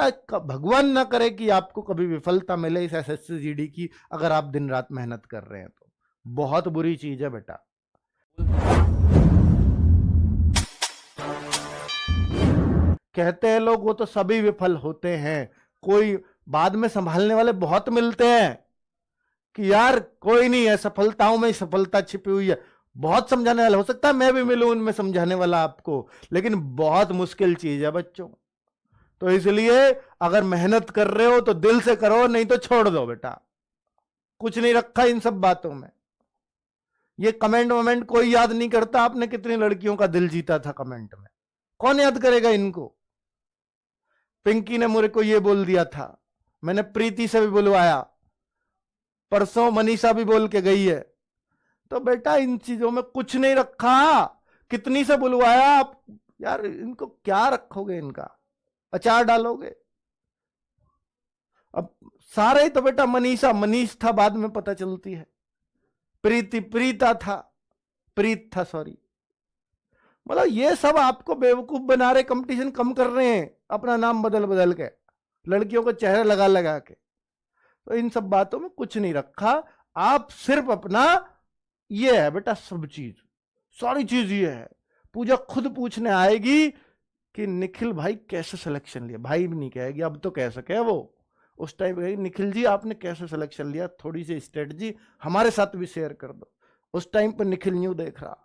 बेटा भगवान ना करे कि आपको कभी विफलता मिले इस एसएससी जीडी की, अगर आप दिन रात मेहनत कर रहे हैं तो बहुत बुरी चीज है बेटा। कहते हैं लोग वो तो सभी विफल होते हैं, कोई बाद में संभालने वाले बहुत मिलते हैं कि यार कोई नहीं है, सफलताओं में सफलता छिपी हुई है। बहुत समझाने वाला, हो सकता है मैं भी मिलूं उनमें समझाने वाला आपको, लेकिन बहुत मुश्किल चीज है बच्चों। तो इसलिए अगर मेहनत कर रहे हो तो दिल से करो, नहीं तो छोड़ दो बेटा। कुछ नहीं रखा इन सब बातों में। ये कमेंट वमेंट कोई याद नहीं करता आपने कितनी लड़कियों का दिल जीता था कमेंट में, कौन याद करेगा इनको। पिंकी ने मुझे को ये बोल दिया था, मैंने प्रीति से भी बुलवाया, परसों मनीषा भी बोल के गई है। तो बेटा इन चीजों में कुछ नहीं रखा, कितनी से बुलवाया आप यार, इनको क्या रखोगे, इनका अचार डालोगे। अब सारे ही तो बेटा मनीष था, बाद में पता चलती है, प्रीति प्रीत था सॉरी। मतलब ये सब आपको बेवकूफ बना रहे, कंपटीशन कम कर रहे हैं अपना नाम बदल बदल के, लड़कियों को चेहरे लगा लगा के। तो इन सब बातों में कुछ नहीं रखा, आप सिर्फ अपना ये है बेटा, सब चीज सारी चीज ये है। पूजा खुद पूछने आएगी कि निखिल भाई कैसे सिलेक्शन लिया, भाई भी नहीं कहेगी, अब तो कह सके वो, उस टाइम कहेगी निखिल जी आपने कैसे सिलेक्शन लिया, थोड़ी सी स्ट्रेटजी हमारे साथ भी शेयर कर दो। उस टाइम पर निखिल न्यू देख रहा,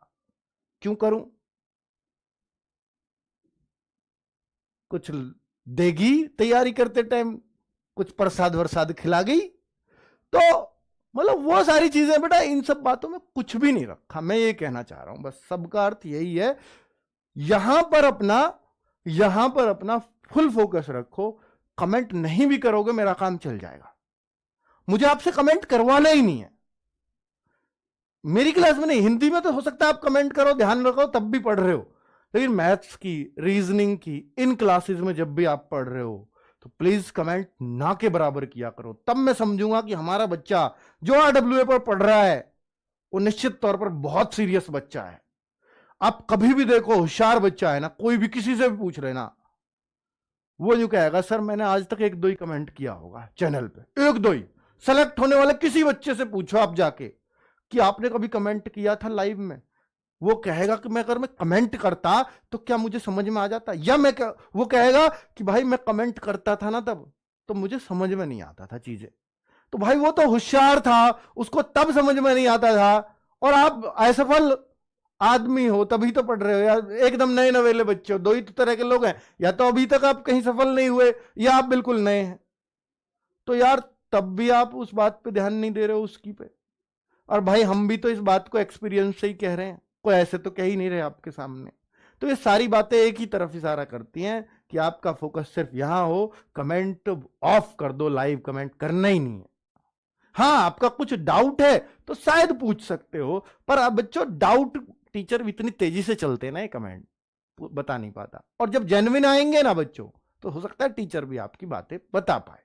क्यों करूं, कुछ देगी तैयारी करते टाइम, कुछ प्रसाद वरसाद खिला गई। तो मतलब वो सारी चीजें बेटा, इन सब बातों में कुछ भी नहीं रखा, मैं ये कहना चाह रहा हूं। बस सबका अर्थ यही है, यहां पर अपना फुल फोकस रखो। कमेंट नहीं भी करोगे मेरा काम चल जाएगा, मुझे आपसे कमेंट करवाना ही नहीं है। मेरी क्लास में नहीं, हिंदी में तो हो सकता है आप कमेंट करो, ध्यान रखो, तब भी पढ़ रहे हो, लेकिन मैथ्स की, रीजनिंग की इन क्लासेस में जब भी आप पढ़ रहे हो तो प्लीज कमेंट ना के बराबर किया करो, तब मैं समझूंगा कि हमारा बच्चा जो RWA पर पढ़ रहा है वो निश्चित तौर पर बहुत सीरियस बच्चा है। आप कभी भी देखो होशियार बच्चा है ना, कोई भी किसी से भी पूछ रहे ना, वो यूं कहेगा सर मैंने आज तक 1-2 ही कमेंट किया होगा चैनल पे, 1-2 ही। सेलेक्ट होने वाले किसी बच्चे से पूछो आप जाके कि आपने कभी कमेंट किया था लाइव में, वो कहेगा कि मैं अगर मैं कमेंट करता तो क्या मुझे समझ में आ जाता, या वो कहेगा कि भाई मैं कमेंट करता था ना तब तो मुझे समझ में नहीं आता था चीजें। तो भाई वो तो होशियार था, उसको तब समझ में नहीं आता था, और आप असफल आदमी हो तभी तो पढ़ रहे हो यार, एकदम नए नवेले बच्चे हो। 2 ही तो तरह के लोग हैं, या तो अभी तक आप कहीं सफल नहीं हुए या आप बिल्कुल नए हैं। तो यार तब भी आप उस बात पे ध्यान नहीं दे रहे हो उसकी पे। और भाई हम भी तो इस बात को एक्सपीरियंस से ही कह रहे हैं, कोई ऐसे तो कह ही नहीं रहे आपके सामने। तो ये सारी बातें एक ही तरफ इशारा करती हैं कि आपका फोकस सिर्फ यहां हो, कमेंट ऑफ कर दो, लाइव कमेंट करना ही नहीं है। हाँ आपका कुछ डाउट है तो शायद पूछ सकते हो, पर अब बच्चों डाउट टीचर इतनी तेजी से चलते हैं ना, ये कमेंट बता नहीं पाता, और जब जेन्युइन आएंगे ना बच्चों तो हो सकता है टीचर भी आपकी बातें बता पाए।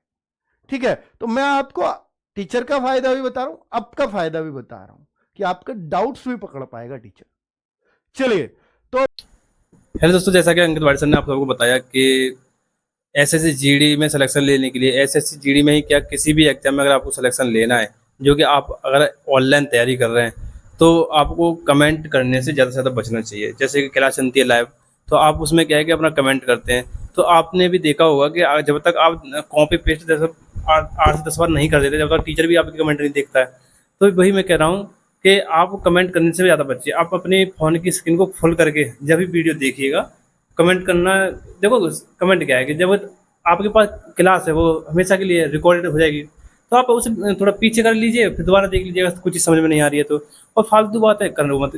ठीक है, तो मैं आपको टीचर का फायदा भी बता रहा हूं, आपका फायदा भी बता रहा हूं कि आपके डाउट्स भी पकड़ पाएगा टीचर। चलिए तो हेलो दोस्तों, जैसा कि अंकित वाड़ी सर ने आप सबको बताया कि एसएससी जीडी में सिलेक्शन लेने के लिए, एसएससी जीडी में ही क्या किसी भी एग्जाम में अगर आपको सिलेक्शन लेना है, जो कि आप अगर ऑनलाइन तैयारी कर रहे हैं, तो आपको कमेंट करने से ज़्यादा से ज़्यादा बचना चाहिए। जैसे कि क्लास चलती है लाइव, तो आप उसमें क्या है कि अपना कमेंट करते हैं, तो आपने भी देखा होगा कि जब तक आप कॉपी पेस्ट 8 से 10 बार नहीं कर देते, जब तक टीचर भी आपकी कमेंट नहीं देखता है। तो वही मैं कह रहा हूँ कि आप कमेंट करने से ज़्यादा बचिए। आप अपने फ़ोन की स्क्रीन को फुल करके जब भी वीडियो देखिएगा, कमेंट करना, देखो कमेंट क्या है कि जब आपके पास क्लास है वो हमेशा के लिए रिकॉर्डेड हो जाएगी, तो आप उसे थोड़ा पीछे कर लीजिए, फिर दोबारा देख लीजिएगा, कुछ चीज़ समझ में नहीं आ रही है तो। और फालतू बात है करने को मत।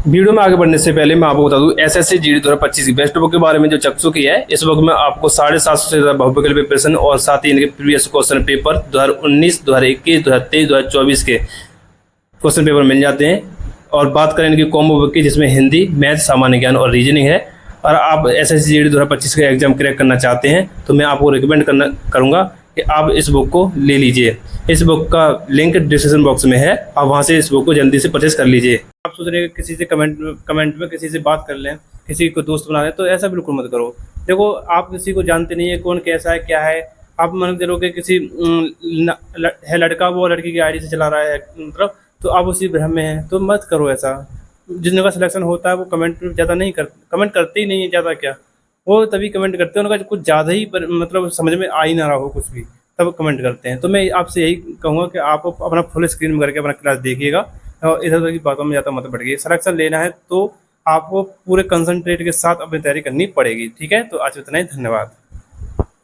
वीडियो में आगे बढ़ने से पहले मैं आपको बता दूं, एसएससी जीडी 2025 की बेस्ट बुक के बारे में, जो चक्षु की है। इस बुक में आपको 750 से ज़्यादा बहुविकल्पी प्रश्न और साथ ही इनके प्रीवियस क्वेश्चन पेपर 2019, 2021, 2023, 2024 के क्वेश्चन पेपर मिल जाते हैं। और बात करें इनकी कॉम्बो बुक की, जिसमें हिंदी, मैथ, सामान्य ज्ञान और रीजनिंग है, और आप एसएससी जीडी 2025 का एग्जाम क्रैक करना चाहते हैं तो मैं आपको रिकमेंड करूँगा कि आप इस बुक को ले लीजिए। इस बुक का लिंक डिस्क्रिप्शन बॉक्स में है, आप वहाँ से इस बुक को जल्दी से परचेज कर लीजिए। आप सोच रहे हैं कि किसी से कमेंट में किसी से बात कर लें, किसी को दोस्त बना लें, तो ऐसा बिल्कुल मत करो। देखो आप किसी को जानते नहीं है कौन कैसा है क्या है, आप मान के चलो कि किसी है लड़का वो लड़की की आईडी से चला रहा है मतलब, तो आप उसी भ्रम में हैं, तो मत करो ऐसा। जिनका सिलेक्शन होता है वो कमेंट ज़्यादा नहीं कर, कमेंट करते ही नहीं है ज़्यादा, क्या वो तभी कमेंट करते हैं उनका कुछ ज़्यादा ही मतलब समझ में आ ही ना रहा हो कुछ भी, तब कमेंट करते हैं। तो मैं आपसे यही कहूँगा कि आप अपना फुल स्क्रीन में करके अपना क्लास देखिएगा और इधर उधर की बातों में ज़्यादा मत बढ़िए। सिलेक्शन लेना है तो आपको पूरे कंसंट्रेट के साथ अपनी तैयारी करनी पड़ेगी। ठीक है, तो आज इतना ही, धन्यवाद।